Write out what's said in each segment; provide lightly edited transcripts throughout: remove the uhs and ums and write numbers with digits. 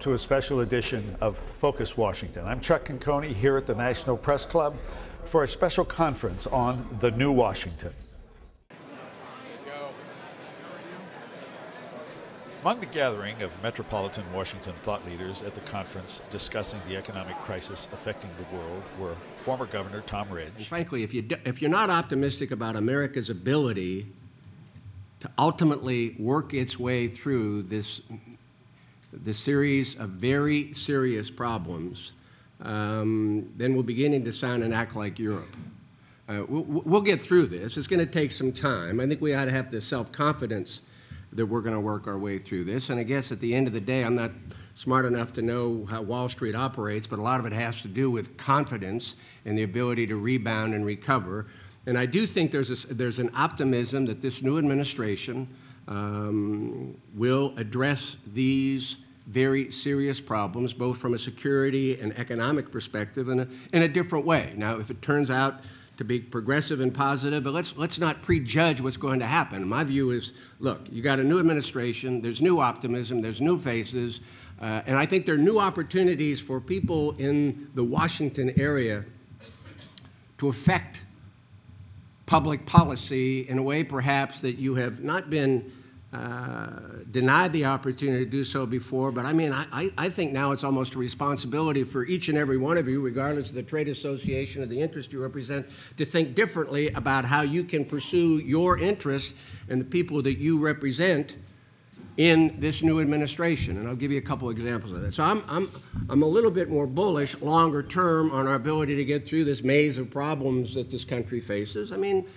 to a special edition of Focus Washington. I'm Chuck Conconi here at the National Press Club for a special conference on the new Washington. Among the gathering of metropolitan Washington thought leaders at the conference discussing the economic crisis affecting the world were former Governor Tom Ridge. And frankly, if you're not optimistic about America's ability to ultimately work its way through this series of very serious problems, then we're beginning to sound and act like Europe. We'll get through this. It's going to take some time. I think we ought to have the self-confidence that we're going to work our way through this. And I guess at the end of the day, I'm not smart enough to know how Wall Street operates, but a lot of it has to do with confidence and the ability to rebound and recover. And I do think there's an optimism that this new administration will address these very serious problems, both from a security and economic perspective in a different way. Now, if it turns out to be progressive and positive, but let's not prejudge what's going to happen. My view is, look, you got a new administration, there's new optimism, there's new faces, and I think there are new opportunities for people in the Washington area to affect public policy in a way perhaps that you have not been denied the opportunity to do so before. But I mean, I think now it's almost a responsibility for each and every one of you, regardless of the trade association or the interest you represent, to think differently about how you can pursue your interest and the people that you represent in this new administration. And I'll give you a couple examples of that. So I'm a little bit more bullish longer term on our ability to get through this maze of problems that this country faces. I mean,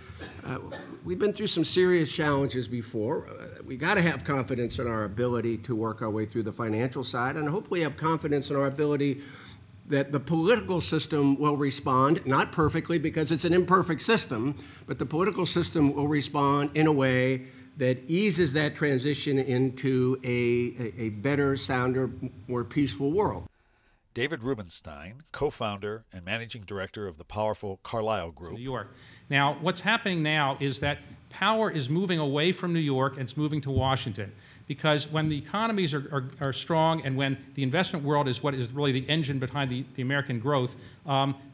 we've been through some serious challenges before. We got to have confidence in our ability to work our way through the financial side, and hopefully have confidence in our ability that the political system will respond, not perfectly because it's an imperfect system, but the political system will respond in a way that eases that transition into a better, sounder, more peaceful world. David Rubenstein, co-founder and managing director of the powerful Carlyle Group. New York. Now, what's happening now is that power is moving away from New York and it's moving to Washington. Because when the economies are strong and when the investment world is what is really the engine behind the American growth,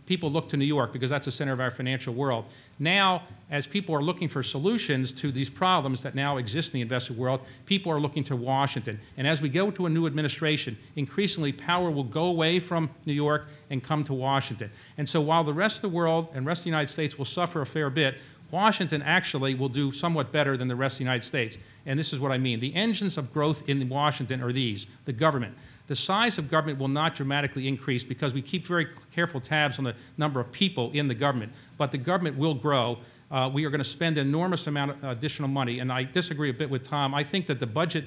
people look to New York because that's the center of our financial world. Now, as people are looking for solutions to these problems that now exist in the investment world, people are looking to Washington. And as we go to a new administration, increasingly power will go away from New York and come to Washington. And so while the rest of the world and the rest of the United States will suffer a fair bit, Washington actually will do somewhat better than the rest of the United States. And this is what I mean. The engines of growth in Washington are these: the government. The size of government will not dramatically increase because we keep very careful tabs on the number of people in the government. But the government will grow. We are going to spend an enormous amount of additional money. And I disagree a bit with Tom. I think that the budget,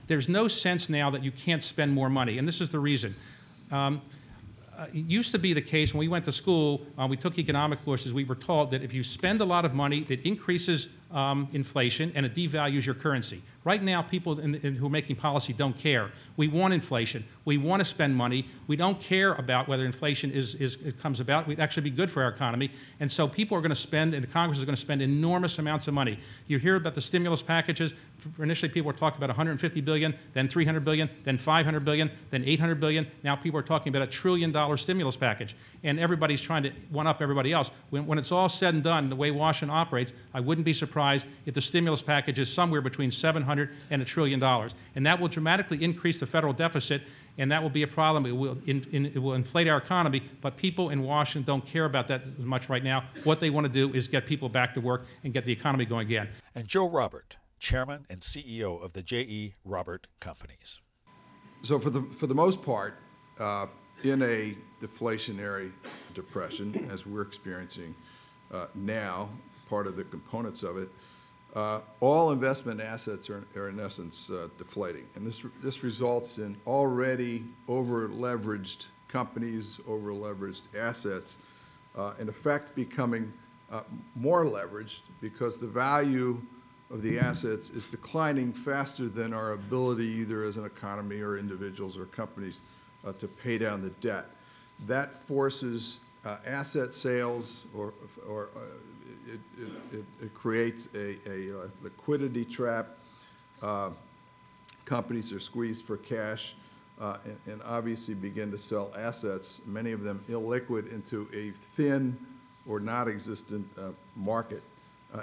there's no sense now that you can't spend more money. And this is the reason. It used to be the case when we went to school, we took economic courses, we were taught that if you spend a lot of money, it increases inflation and it devalues your currency. Right now, people who are making policy don't care. We want inflation. We want to spend money. We don't care about whether inflation comes about. It would actually be good for our economy. And so people are going to spend, and the Congress is going to spend enormous amounts of money. You hear about the stimulus packages. Initially, people were talking about $150 billion, then $300 billion, then $500 billion, then $800 billion. Now people are talking about $1 trillion stimulus package. And everybody's trying to one-up everybody else. When it's all said and done, the way Washington operates, I wouldn't be surprised if the stimulus package is somewhere between $700 and $1 trillion. And that will dramatically increase the federal deficit, and that will be a problem. It will inflate our economy, but people in Washington don't care about that as much right now. What they want to do is get people back to work and get the economy going again. And Joe Robert, chairman and CEO of the J.E. Robert Companies. So for the most part, in a deflationary depression, as we're experiencing now, part of the components of it, all investment assets are in essence deflating. And this results in already over-leveraged companies, over-leveraged assets, in effect becoming more leveraged because the value of the assets is declining faster than our ability, either as an economy or individuals or companies, to pay down the debt. That forces asset sales, or it creates a liquidity trap. Companies are squeezed for cash. and obviously begin to sell assets, many of them illiquid, into a thin or non-existent market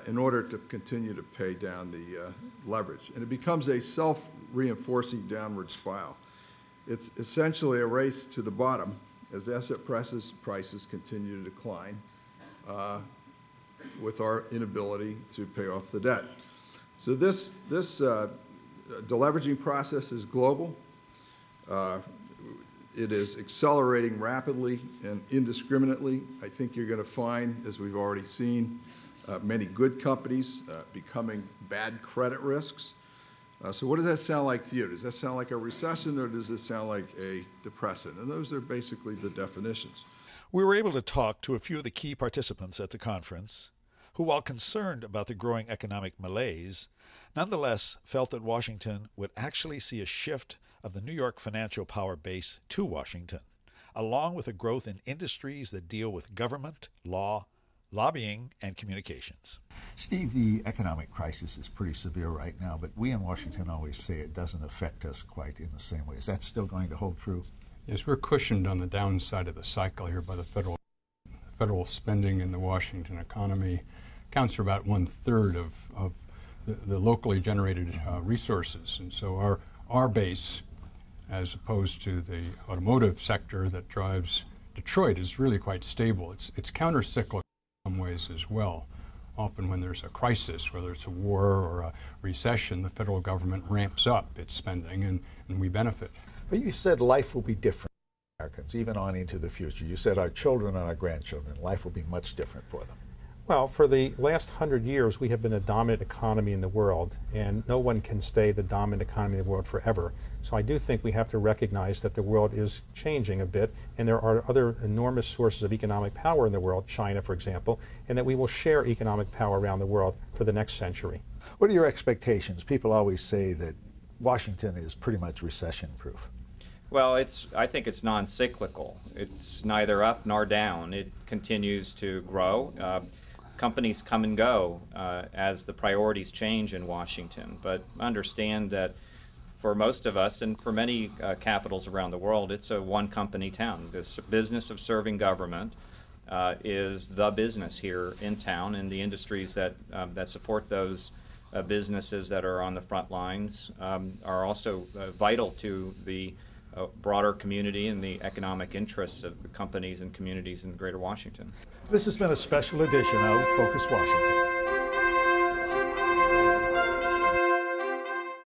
in order to continue to pay down the leverage. And it becomes a self-reinforcing downward spiral. It's essentially a race to the bottom as asset prices continue to decline with our inability to pay off the debt. So this deleveraging process is global. It is accelerating rapidly and indiscriminately. I think you're going to find, as we've already seen, many good companies becoming bad credit risks. So what does that sound like to you? Does that sound like a recession, or does it sound like a depression? And those are basically the definitions. We were able to talk to a few of the key participants at the conference who, while concerned about the growing economic malaise, nonetheless felt that Washington would actually see a shift of the New York financial power base to Washington, along with a growth in industries that deal with government, law, lobbying, and communications. Steve, the economic crisis is pretty severe right now, but we in Washington always say it doesn't affect us quite in the same way. Is that still going to hold true? Yes, we're cushioned on the downside of the cycle here by the federal spending in the Washington economy. Accounts for about 1/3 of the locally generated resources. And so our base, as opposed to the automotive sector that drives Detroit, is really quite stable. It's counter-cyclical in some ways as well. Often when there's a crisis, whether it's a war or a recession, the federal government ramps up its spending and we benefit. But you said life will be different for Americans, even on into the future. You said our children and our grandchildren, life will be much different for them. Well, for the last 100 years, we have been a dominant economy in the world, and no one can stay the dominant economy in the world forever. So I do think we have to recognize that the world is changing a bit, and there are other enormous sources of economic power in the world, China, for example, and that we will share economic power around the world for the next century. What are your expectations? People always say that Washington is pretty much recession-proof. Well, I think it's non-cyclical. It's neither up nor down. It continues to grow. Companies come and go as the priorities change in Washington, but understand that for most of us and for many capitals around the world, it's a one-company town. The business of serving government is the business here in town, and the industries that support those businesses that are on the front lines are also vital to the broader community and the economic interests of the companies and communities in Greater Washington. This has been a special edition of Focus Washington.